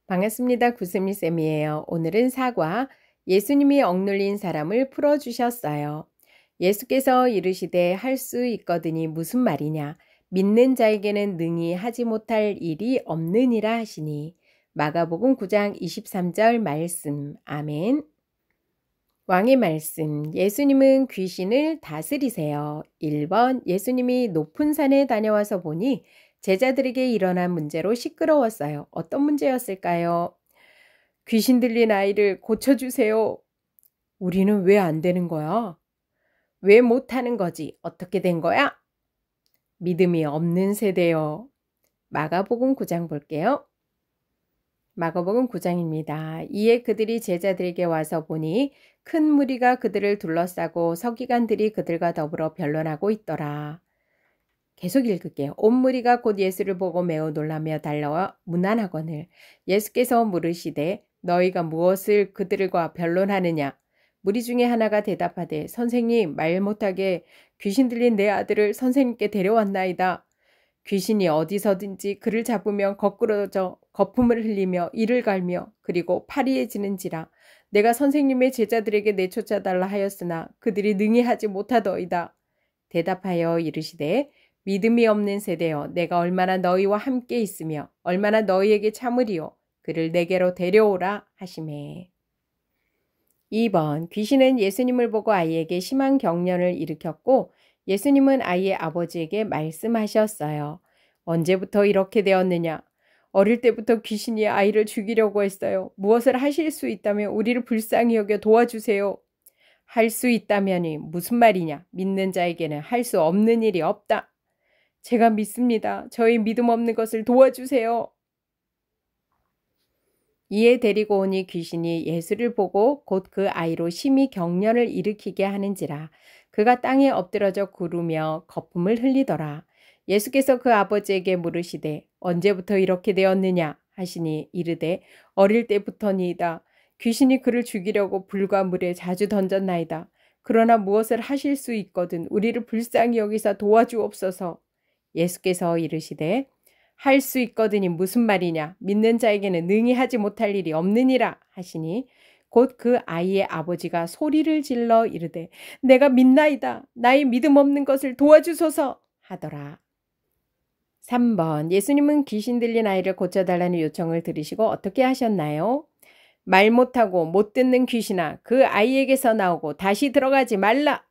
반갑습니다. 구스미쌤이에요. 오늘은 사과, 예수님이 억눌린 사람을 풀어주셨어요. 예수께서 이르시되 할 수 있거든이 무슨 말이냐. 믿는 자에게는 능히 하지 못할 일이 없느니라 하시니. 마가복음 9장 23절 말씀. 아멘. 왕의 말씀. 예수님은 귀신을 다스리세요. 1번 예수님이 높은 산에 다녀와서 보니 제자들에게 일어난 문제로 시끄러웠어요. 어떤 문제였을까요? 귀신 들린 아이를 고쳐주세요. 우리는 왜 안 되는 거야? 왜 못하는 거지? 어떻게 된 거야? 믿음이 없는 세대요. 마가복음 9장 볼게요. 마가복음 9장입니다. 이에 그들이 제자들에게 와서 보니 큰 무리가 그들을 둘러싸고 서기관들이 그들과 더불어 변론하고 있더라. 계속 읽을게요. 온 무리가 곧 예수를 보고 매우 놀라며 달려와 문안하거늘 예수께서 물으시되 너희가 무엇을 그들과 변론하느냐? 무리 중에 하나가 대답하되 선생님 말 못하게 귀신 들린 내 아들을 선생님께 데려왔나이다. 귀신이 어디서든지 그를 잡으면 거꾸러져 거품을 흘리며 이를 갈며 그리고 파리해지는지라 내가 선생님의 제자들에게 내쫓아달라 하였으나 그들이 능히 하지 못하더이다. 대답하여 이르시되 믿음이 없는 세대여 내가 얼마나 너희와 함께 있으며 얼마나 너희에게 참으리요 그를 내게로 데려오라 하시매. 2번 귀신은 예수님을 보고 아이에게 심한 경련을 일으켰고 예수님은 아이의 아버지에게 말씀하셨어요. 언제부터 이렇게 되었느냐? 어릴 때부터 귀신이 아이를 죽이려고 했어요. 무엇을 하실 수 있다면 우리를 불쌍히 여겨 도와주세요. 할 수 있다면이 무슨 말이냐? 믿는 자에게는 할 수 없는 일이 없다. 제가 믿습니다. 저희 믿음 없는 것을 도와주세요. 이에 데리고 오니 귀신이 예수를 보고 곧 그 아이로 심히 경련을 일으키게 하는지라 그가 땅에 엎드러져 구르며 거품을 흘리더라. 예수께서 그 아버지에게 물으시되 언제부터 이렇게 되었느냐 하시니 이르되 어릴 때부터니이다. 귀신이 그를 죽이려고 불과 물에 자주 던졌나이다. 그러나 무엇을 하실 수 있거든 우리를 불쌍히 여기사 도와주옵소서. 예수께서 이르시되 할 수 있거든이 무슨 말이냐? 믿는 자에게는 능히 하지 못할 일이 없느니라 하시니 곧 그 아이의 아버지가 소리를 질러 이르되 내가 믿나이다. 나의 믿음 없는 것을 도와주소서 하더라. 3번 예수님은 귀신 들린 아이를 고쳐달라는 요청을 들으시고 어떻게 하셨나요? 말 못하고 못 듣는 귀신아 그 아이에게서 나오고 다시 들어가지 말라.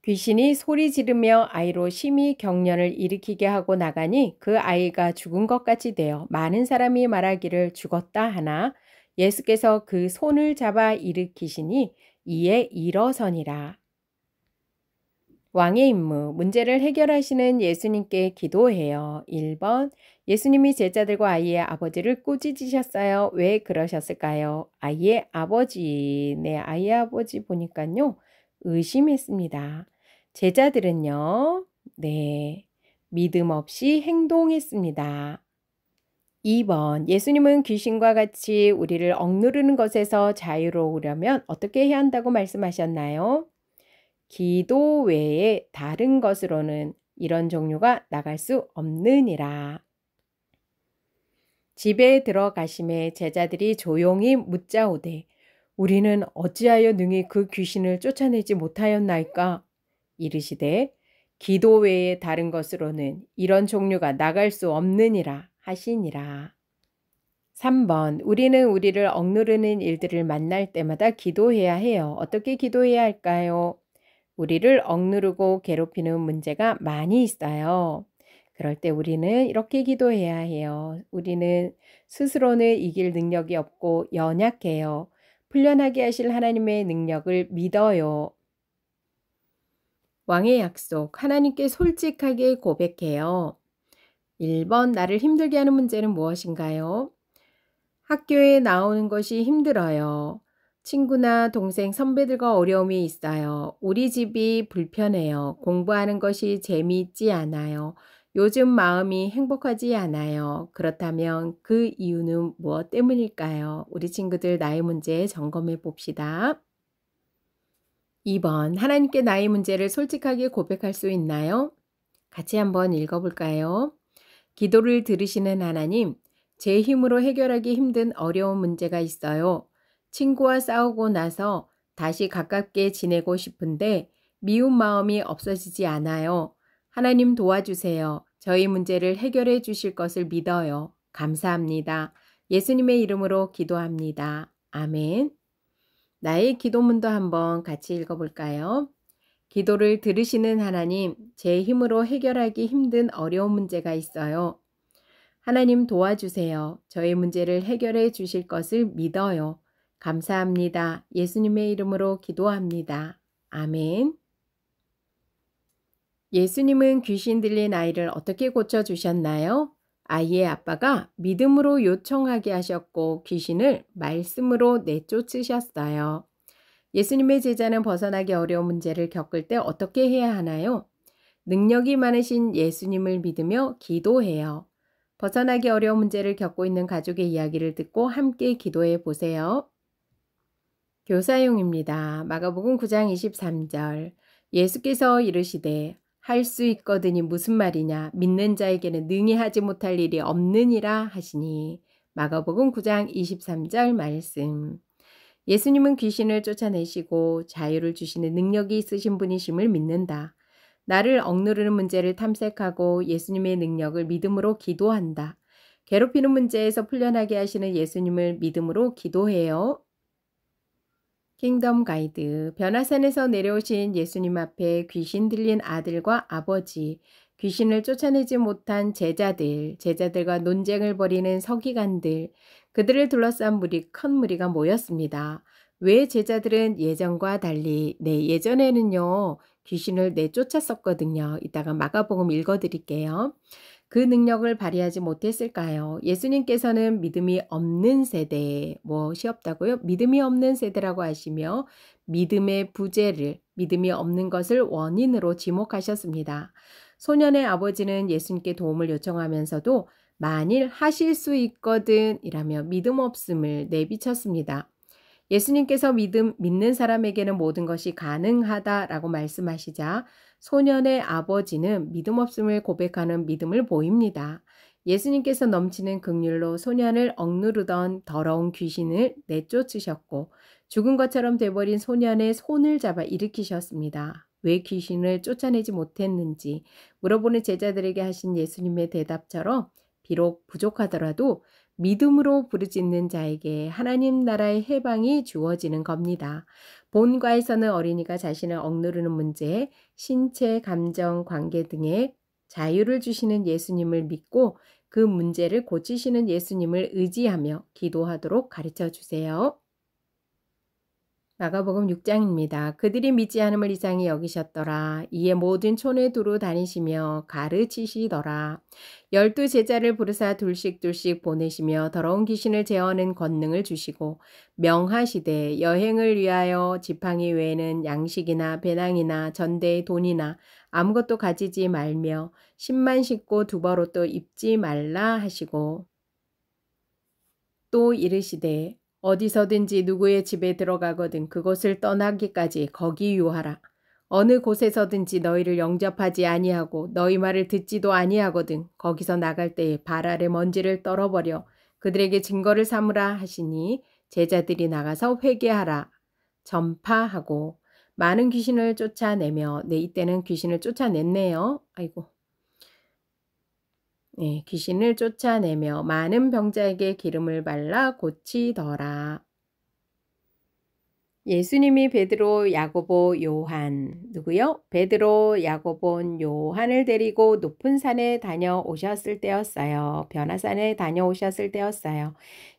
귀신이 소리 지르며 아이로 심히 경련을 일으키게 하고 나가니 그 아이가 죽은 것 같이 되어 많은 사람이 말하기를 죽었다 하나 예수께서 그 손을 잡아 일으키시니 이에 일어서니라. 왕의 임무, 문제를 해결하시는 예수님께 기도해요. 1번, 예수님이 제자들과 아이의 아버지를 꾸짖으셨어요. 왜 그러셨을까요? 아이의 아버지, 아이의 아버지 보니까요. 의심했습니다. 제자들은요. 믿음 없이 행동했습니다. 2번, 예수님은 귀신과 같이 우리를 억누르는 것에서 자유로우려면 어떻게 해야 한다고 말씀하셨나요? 기도 외에 다른 것으로는 이런 종류가 나갈 수 없느니라. 집에 들어가심에 제자들이 조용히 묻자오되 우리는 어찌하여 능히 그 귀신을 쫓아내지 못하였나이까? 이르시되 기도 외에 다른 것으로는 이런 종류가 나갈 수 없느니라 하시니라. 3번 우리는 우리를 억누르는 일들을 만날 때마다 기도해야 해요. 어떻게 기도해야 할까요? 우리를 억누르고 괴롭히는 문제가 많이 있어요. 그럴 때 우리는 이렇게 기도해야 해요. 우리는 스스로는 이길 능력이 없고 연약해요. 풀려나게 하실 하나님의 능력을 믿어요. 왕의 약속, 하나님께 솔직하게 고백해요. 1번, 나를 힘들게 하는 문제는 무엇인가요? 학교에 나오는 것이 힘들어요. 친구나 동생, 선배들과 어려움이 있어요. 우리 집이 불편해요. 공부하는 것이 재미있지 않아요. 요즘 마음이 행복하지 않아요. 그렇다면 그 이유는 무엇 때문일까요? 우리 친구들 나의 문제 점검해 봅시다. 2번, 하나님께 나의 문제를 솔직하게 고백할 수 있나요? 같이 한번 읽어볼까요? 기도를 들으시는 하나님, 제 힘으로 해결하기 힘든 어려운 문제가 있어요. 친구와 싸우고 나서 다시 가깝게 지내고 싶은데 미운 마음이 없어지지 않아요. 하나님 도와주세요. 저희 문제를 해결해 주실 것을 믿어요. 감사합니다. 예수님의 이름으로 기도합니다. 아멘. 나의 기도문도 한번 같이 읽어볼까요? 기도를 들으시는 하나님, 제 힘으로 해결하기 힘든 어려운 문제가 있어요. 하나님 도와주세요. 저의 문제를 해결해 주실 것을 믿어요. 감사합니다. 예수님의 이름으로 기도합니다. 아멘. 예수님은 귀신 들린 아이를 어떻게 고쳐주셨나요? 아이의 아빠가 믿음으로 요청하게 하셨고 귀신을 말씀으로 내쫓으셨어요. 예수님의 제자는 벗어나기 어려운 문제를 겪을 때 어떻게 해야 하나요? 능력이 많으신 예수님을 믿으며 기도해요. 벗어나기 어려운 문제를 겪고 있는 가족의 이야기를 듣고 함께 기도해 보세요. 교사용입니다. 마가복음 9장 23절. 예수께서 이르시되 할 수 있거든이 무슨 말이냐 믿는 자에게는 능히 하지 못할 일이 없느니라 하시니. 마가복음 9장 23절 말씀. 예수님은 귀신을 쫓아내시고 자유를 주시는 능력이 있으신 분이심을 믿는다. 나를 억누르는 문제를 탐색하고 예수님의 능력을 믿음으로 기도한다. 괴롭히는 문제에서 풀려나게 하시는 예수님을 믿음으로 기도해요. 킹덤 가이드. 변화산에서 내려오신 예수님 앞에 귀신 들린 아들과 아버지, 귀신을 쫓아내지 못한 제자들과 논쟁을 벌이는 서기관들, 그들을 둘러싼 큰 무리가 모였습니다. 왜 제자들은 예전과 달리 예전에는요 귀신을 내쫓았었거든요. 이따가 마가복음 읽어드릴게요. 그 능력을 발휘하지 못했을까요? 예수님께서는 믿음이 없는 세대, 무엇이 없다고요? 믿음이 없는 세대라고 하시며 믿음의 부재를, 믿음이 없는 것을 원인으로 지목하셨습니다. 소년의 아버지는 예수님께 도움을 요청하면서도 만일 하실 수 있거든 이라며 믿음 없음을 내비쳤습니다. 예수님께서 믿는 사람에게는 모든 것이 가능하다라고 말씀하시자 소년의 아버지는 믿음 없음을 고백하는 믿음을 보입니다. 예수님께서 넘치는 긍휼로 소년을 억누르던 더러운 귀신을 내쫓으셨고 죽은 것처럼 돼버린 소년의 손을 잡아 일으키셨습니다. 왜 귀신을 쫓아내지 못했는지 물어보는 제자들에게 하신 예수님의 대답처럼 비록 부족하더라도 믿음으로 부르짖는 자에게 하나님 나라의 해방이 주어지는 겁니다. 본과에서는 어린이가 자신을 억누르는 문제, 신체, 감정, 관계 등의 자유를 주시는 예수님을 믿고 그 문제를 고치시는 예수님을 의지하며 기도하도록 가르쳐 주세요. 마가복음 6장입니다. 그들이 믿지 않음을 이상히 여기셨더라. 이에 모든 촌에 두루 다니시며 가르치시더라. 12 제자를 부르사 둘씩 보내시며 더러운 귀신을 제어하는 권능을 주시고 명하시되 여행을 위하여 지팡이 외에는 양식이나 배낭이나 전대의 돈이나 아무것도 가지지 말며 신만 신고 두벌옷도 입지 말라 하시고 또 이르시되 어디서든지 누구의 집에 들어가거든 그곳을 떠나기까지 거기 유하라. 어느 곳에서든지 너희를 영접하지 아니하고 너희 말을 듣지도 아니하거든 거기서 나갈 때에 발 아래 먼지를 떨어버려 그들에게 증거를 삼으라 하시니 제자들이 나가서 회개하라 전파하고 많은 귀신을 쫓아내며 이때는 귀신을 쫓아냈네요. 아이고. 귀신을 쫓아내며 많은 병자에게 기름을 발라 고치더라. 예수님이 베드로, 야고보, 요한, 누구요? 베드로, 야고보, 요한을 데리고 높은 산에 다녀오셨을 때였어요. 변화산에 다녀오셨을 때였어요.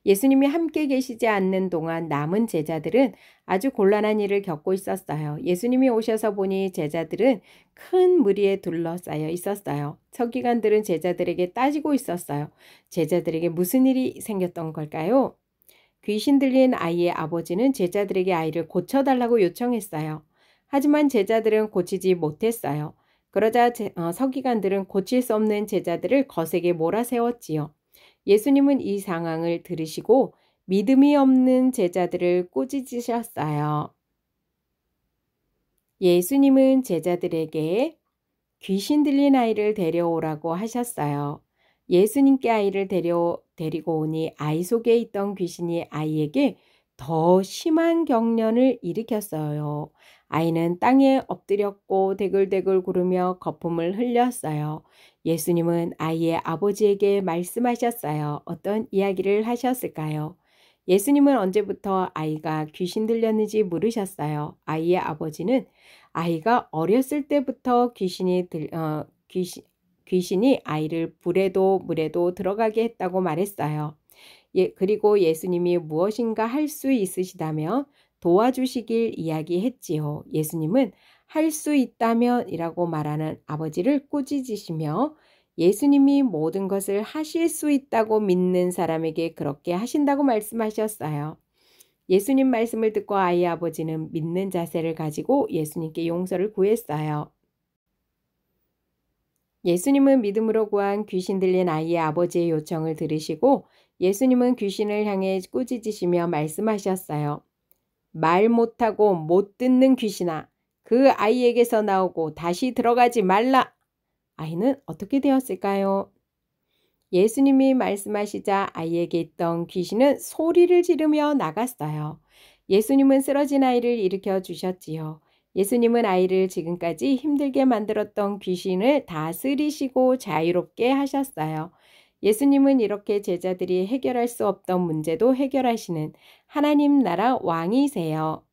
예수님이 함께 계시지 않는 동안 남은 제자들은 아주 곤란한 일을 겪고 있었어요. 예수님이 오셔서 보니 제자들은 큰 무리에 둘러싸여 있었어요. 서기관들은 제자들에게 따지고 있었어요. 제자들에게 무슨 일이 생겼던 걸까요? 귀신 들린 아이의 아버지는 제자들에게 아이를 고쳐달라고 요청했어요. 하지만 제자들은 고치지 못했어요. 그러자 서기관들은 고칠 수 없는 제자들을 거세게 몰아세웠지요. 예수님은 이 상황을 들으시고 믿음이 없는 제자들을 꾸짖으셨어요. 예수님은 제자들에게 귀신 들린 아이를 데려오라고 하셨어요. 예수님께 아이를 데리고 오니 아이 속에 있던 귀신이 아이에게 더 심한 경련을 일으켰어요. 아이는 땅에 엎드렸고 대굴대굴 구르며 거품을 흘렸어요. 예수님은 아이의 아버지에게 말씀하셨어요. 어떤 이야기를 하셨을까요? 예수님은 언제부터 아이가 귀신 들렸는지 물으셨어요. 아이의 아버지는 아이가 어렸을 때부터 귀신이 아이를 불에도 물에도 들어가게 했다고 말했어요. 그리고 예수님이 무엇인가 할 수 있으시다며 도와주시길 이야기했지요. 예수님은 할 수 있다면 이라고 말하는 아버지를 꾸짖으시며 예수님이 모든 것을 하실 수 있다고 믿는 사람에게 그렇게 하신다고 말씀하셨어요. 예수님 말씀을 듣고 아이의 아버지는 믿는 자세를 가지고 예수님께 용서를 구했어요. 예수님은 믿음으로 구한 귀신 들린 아이의 아버지의 요청을 들으시고 예수님은 귀신을 향해 꾸짖으시며 말씀하셨어요. 말 못하고 못 듣는 귀신아, 그 아이에게서 나오고 다시 들어가지 말라. 아이는 어떻게 되었을까요? 예수님이 말씀하시자 아이에게 있던 귀신은 소리를 지르며 나갔어요. 예수님은 쓰러진 아이를 일으켜 주셨지요. 예수님은 아이를 지금까지 힘들게 만들었던 귀신을 다스리시고 자유롭게 하셨어요. 예수님은 이렇게 제자들이 해결할 수 없던 문제도 해결하시는 하나님 나라 왕이세요.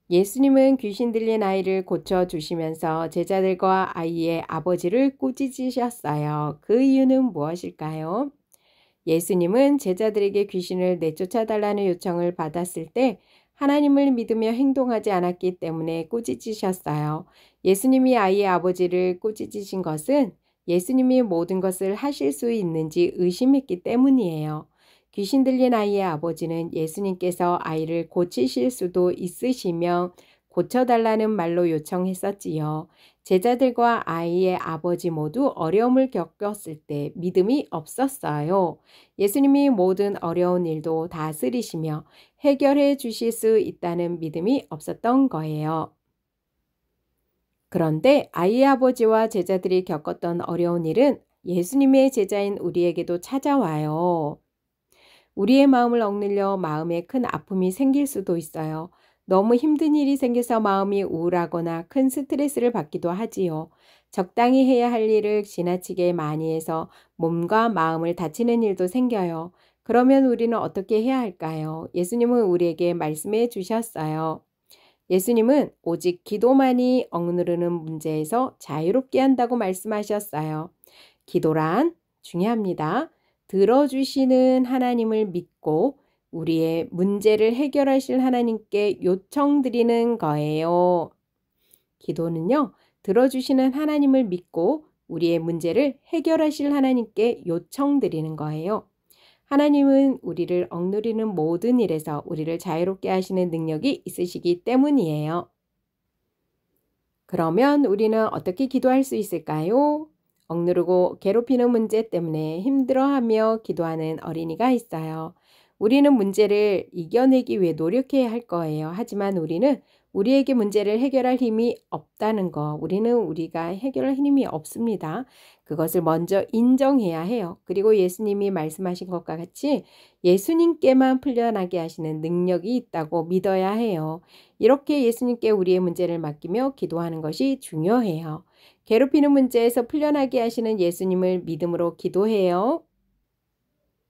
예수님은 귀신 들린 아이를 고쳐주시면서 제자들과 아이의 아버지를 꾸짖으셨어요. 그 이유는 무엇일까요? 예수님은 제자들에게 귀신을 내쫓아달라는 요청을 받았을 때 하나님을 믿으며 행동하지 않았기 때문에 꾸짖으셨어요. 예수님이 아이의 아버지를 꾸짖으신 것은 예수님이 모든 것을 하실 수 있는지 의심했기 때문이에요. 귀신 들린 아이의 아버지는 예수님께서 아이를 고치실 수도 있으시며 고쳐달라는 말로 요청했었지요. 제자들과 아이의 아버지 모두 어려움을 겪었을 때 믿음이 없었어요. 예수님이 모든 어려운 일도 다스리시며 해결해 주실 수 있다는 믿음이 없었던 거예요. 그런데 아이의 아버지와 제자들이 겪었던 어려운 일은 예수님의 제자인 우리에게도 찾아와요. 우리의 마음을 억눌려 마음에 큰 아픔이 생길 수도 있어요. 너무 힘든 일이 생겨서 마음이 우울하거나 큰 스트레스를 받기도 하지요. 적당히 해야 할 일을 지나치게 많이 해서 몸과 마음을 다치는 일도 생겨요. 그러면 우리는 어떻게 해야 할까요? 예수님은 우리에게 말씀해 주셨어요. 예수님은 오직 기도만이 억누르는 문제에서 자유롭게 한다고 말씀하셨어요. 기도란 중요합니다. 들어주시는 하나님을 믿고 우리의 문제를 해결하실 하나님께 요청드리는 거예요. 기도는요, 들어주시는 하나님을 믿고 우리의 문제를 해결하실 하나님께 요청드리는 거예요. 하나님은 우리를 억누르는 모든 일에서 우리를 자유롭게 하시는 능력이 있으시기 때문이에요. 그러면 우리는 어떻게 기도할 수 있을까요? 억누르고 괴롭히는 문제 때문에 힘들어하며 기도하는 어린이가 있어요. 우리는 문제를 이겨내기 위해 노력해야 할 거예요. 하지만 우리는 우리에게 문제를 해결할 힘이 없다는 거. 우리가 해결할 힘이 없습니다. 그것을 먼저 인정해야 해요. 그리고 예수님이 말씀하신 것과 같이 예수님께만 풀려나게 하시는 능력이 있다고 믿어야 해요. 이렇게 예수님께 우리의 문제를 맡기며 기도하는 것이 중요해요. 괴롭히는 문제에서 풀려나게 하시는 예수님을 믿음으로 기도해요.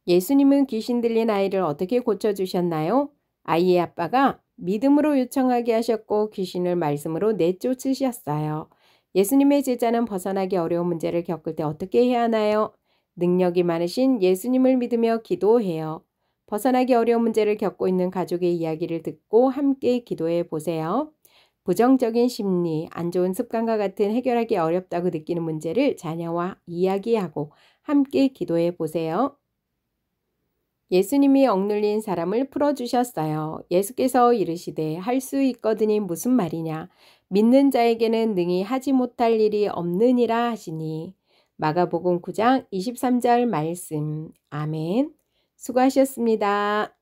예수님은 귀신 들린 아이를 어떻게 고쳐주셨나요? 아이의 아빠가 믿음으로 요청하게 하셨고 귀신을 말씀으로 내쫓으셨어요. 예수님의 제자는 벗어나기 어려운 문제를 겪을 때 어떻게 해야 하나요? 능력이 많으신 예수님을 믿으며 기도해요. 벗어나기 어려운 문제를 겪고 있는 가족의 이야기를 듣고 함께 기도해 보세요. 부정적인 심리, 안 좋은 습관과 같은 해결하기 어렵다고 느끼는 문제를 자녀와 이야기하고 함께 기도해 보세요. 예수님이 억눌린 사람을 풀어주셨어요. 예수께서 이르시되 할 수 있거든이 무슨 말이냐. 믿는 자에게는 능히 하지 못할 일이 없느니라 하시니. 마가복음 9장 23절 말씀. 아멘. 수고하셨습니다.